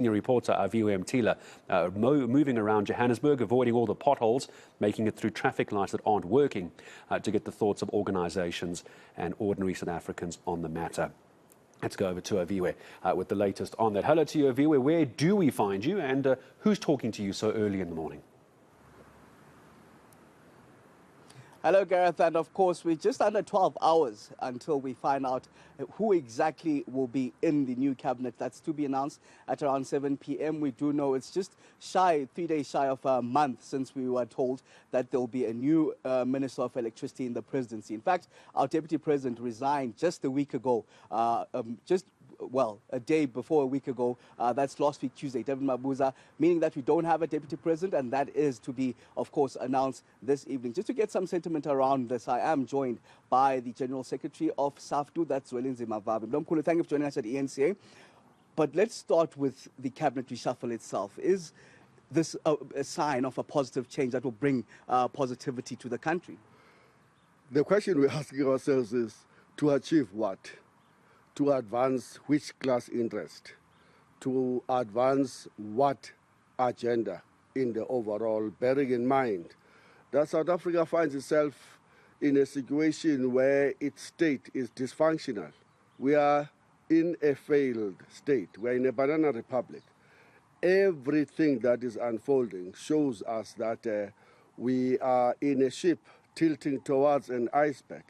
Senior reporter Aviwe Mtila moving around Johannesburg, avoiding all the potholes, making it through traffic lights that aren't working to get the thoughts of organisations and ordinary South Africans on the matter. Let's go over to Aviwe with the latest on that. Hello to you, Aviwe. Where do we find you, and who's talking to you so early in the morning? Hello, Gareth, and of course, we're just under 12 hours until we find out who exactly will be in the new cabinet. That's to be announced at around 7 p.m. We do know it's just 3 days shy of a month since we were told that there will be a new Minister of Electricity in the presidency. In fact, our Deputy President resigned just a week ago, a day before a week ago. That's last week, Tuesday, David Mabuza, meaning that we don't have a deputy president, and that is to be, of course, announced this evening. Just to get some sentiment around this, I am joined by the General Secretary of SAFTU, that's Zwelinzi Mavabe. Mkhulu, thank you for joining us at eNCA. But let's start with the cabinet reshuffle itself. Is this a sign of a positive change that will bring positivity to the country? The question we're asking ourselves is, to achieve what? To advance which class interest? To advance what agenda in the overall, bearing in mind that South Africa finds itself in a situation where its state is dysfunctional. We are in a failed state. We are in a banana republic. Everything that is unfolding shows us that we are in a ship tilting towards an iceberg.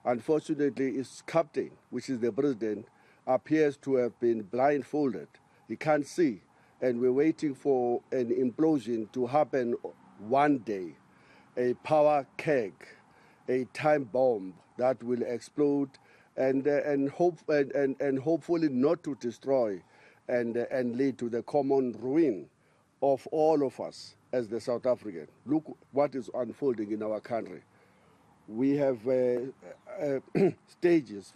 Unfortunately, its captain, which is the president, appears to have been blindfolded. He can't see, and we're waiting for an implosion to happen one day, a power keg, a time bomb that will explode and hopefully not to destroy and lead to the common ruin of all of us as the South African. Look what is unfolding in our country. We have various stages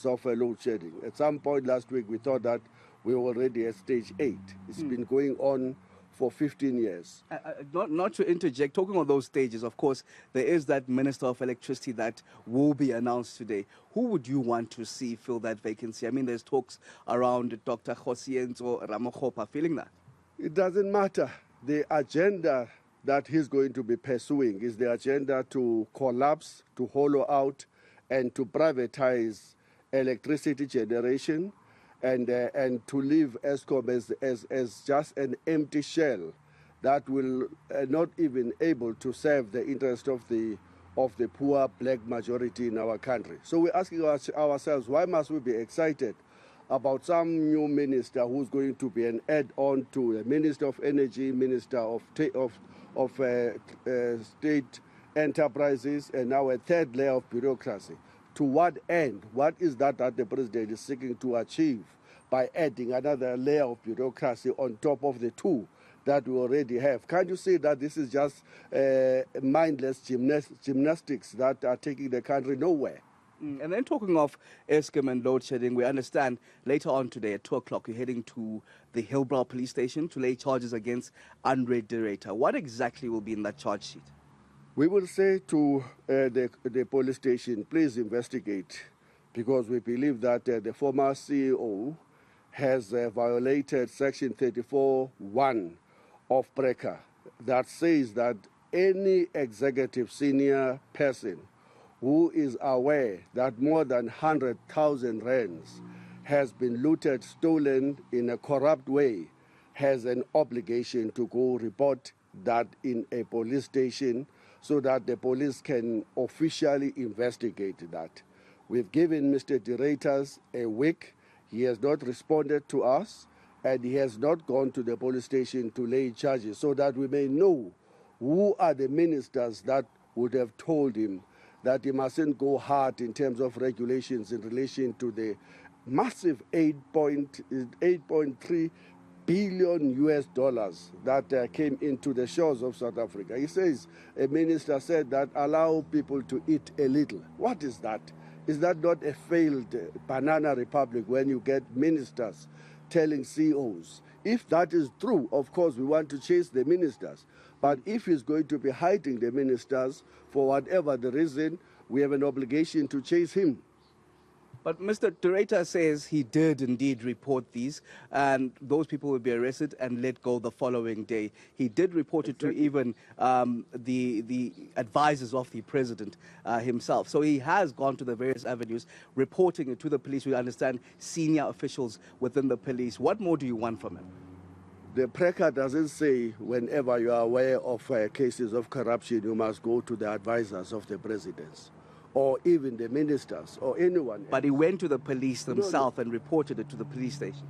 of load shedding. At some point last week, we thought that we were already at stage 8. It's been going on for 15 years. Not to interject, talking on those stages, of course, there is that Minister of Electricity that will be announced today. Who would you want to see fill that vacancy? I mean, there's talks around Dr. Josienzo Ramokgopa filling that. It doesn't matter. The agenda that he's going to be pursuing is the agenda to collapse, to hollow out, and to privatize electricity generation, and to leave Eskom as just an empty shell that will not even able to serve the interest of the poor black majority in our country. So we're asking ourselves, why must we be excited about some new minister who's going to be an add-on to the Minister of Energy, Minister of State Enterprises, and now a third layer of bureaucracy? To what end? What is that the president is seeking to achieve by adding another layer of bureaucracy on top of the two that we already have? Can't you see that this is just mindless gymnastics that are taking the country nowhere? And then talking of Eskom and load shedding, we understand later on today at 2 o'clock you're heading to the Hillbrow police station to lay charges against Andre Director. What exactly will be in that charge sheet? We will say to the police station, please investigate, because we believe that the former CEO has violated Section 34(1) of PRECA that says that any executive senior person who is aware that more than 100,000 rands has been looted, stolen in a corrupt way, has an obligation to go report that in a police station so that the police can officially investigate that. We've given Mr. Directors a week. He has not responded to us, and he has not gone to the police station to lay charges so that we may know who are the ministers that would have told him that he mustn't go hard in terms of regulations in relation to the massive 8.3 billion US dollars that came into the shores of South Africa. He says, a minister said that allow people to eat a little. What is that? Is that not a failed banana republic when you get ministers telling CEOs? If that is true, of course, we want to chase the ministers. But if he's going to be hiding the ministers for whatever the reason, we have an obligation to chase him. But Mr. Dureta says he did indeed report these, and those people will be arrested and let go the following day. He did report it to even the advisors of the president himself. So he has gone to the various avenues, reporting it to the police. We understand senior officials within the police. What more do you want from him? The PRECA doesn't say whenever you are aware of cases of corruption, you must go to the advisors of the presidents, or even the ministers, or anyone. But he went to the police themselves and reported it to the police station.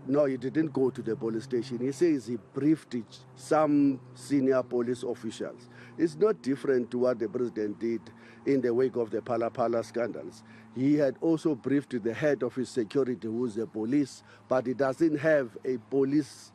No, he didn't go to the police station. He says he briefed some senior police officials. It's not different to what the president did in the wake of the Pala scandals. He had also briefed the head of his security, who's the police, but he doesn't have a police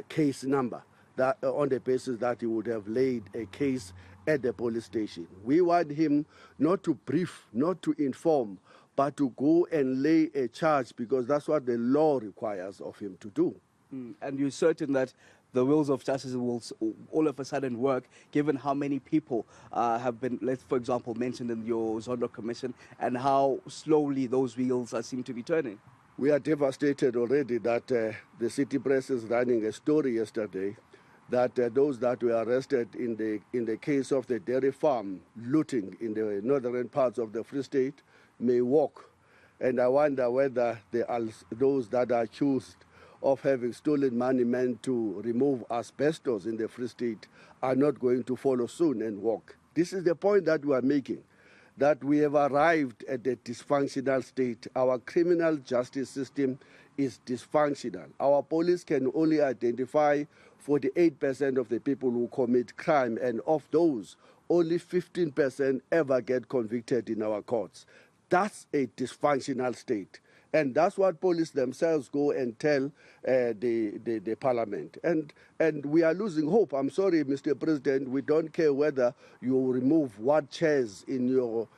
case number that on the basis that he would have laid a case at the police station. We want him not to brief, not to inform, but to go and lay a charge, because that's what the law requires of him to do. And you're certain that the wheels of justice will all of a sudden work, given how many people have been, for example, mentioned in your Zondo Commission, and how slowly those wheels seem to be turning? We are devastated already that the city press is running a story yesterday that those that were arrested in the case of the dairy farm looting in the northern parts of the Free State may walk. And I wonder whether those that are accused of having stolen money meant to remove asbestos in the Free State are not going to follow soon and walk. This is the point that we are making, that we have arrived at a dysfunctional state. Our criminal justice system is dysfunctional. Our police can only identify 48% of the people who commit crime, and of those, only 15% ever get convicted in our courts. That's a dysfunctional state. And that's what police themselves go and tell the parliament. And we are losing hope. I'm sorry, Mr. President, we don't care whether you remove what chairs in your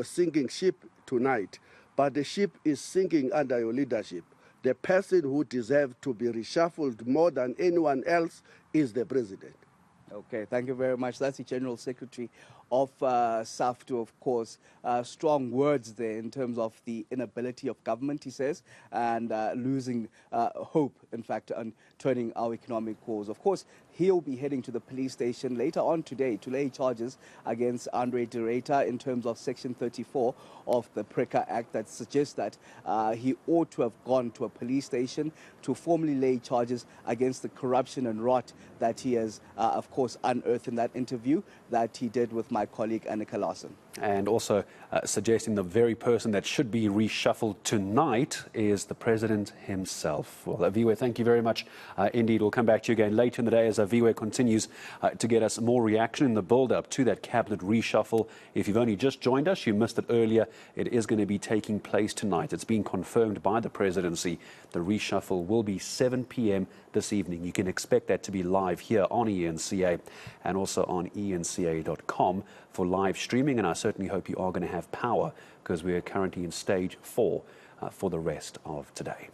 sinking ship tonight, but the ship is sinking under your leadership. The person who deserves to be reshuffled more than anyone else is the president. Okay, thank you very much. That's the General Secretary of SAFTU, of course. Strong words there in terms of the inability of government, he says, and losing hope, in fact, on turning our economic course. Of course, he'll be heading to the police station later on today to lay charges against Andre Dureta in terms of Section 34 of the PRECA Act that suggests that he ought to have gone to a police station to formally lay charges against the corruption and rot that he has, of course, unearthed in that interview that he did with my colleague eNCA Larson. And also suggesting the very person that should be reshuffled tonight is the president himself. Well, Aviwe, thank you very much. Indeed, we'll come back to you again later in the day as Aviwe continues to get us more reaction in the build-up to that cabinet reshuffle. If you've only just joined us, you missed it earlier. It is going to be taking place tonight. It's been confirmed by the presidency. The reshuffle will be 7 p.m. this evening. You can expect that to be live here on eNCA and also on eNCA.com for live streaming. And I certainly hope you are going to have power, because we are currently in stage 4 for the rest of today.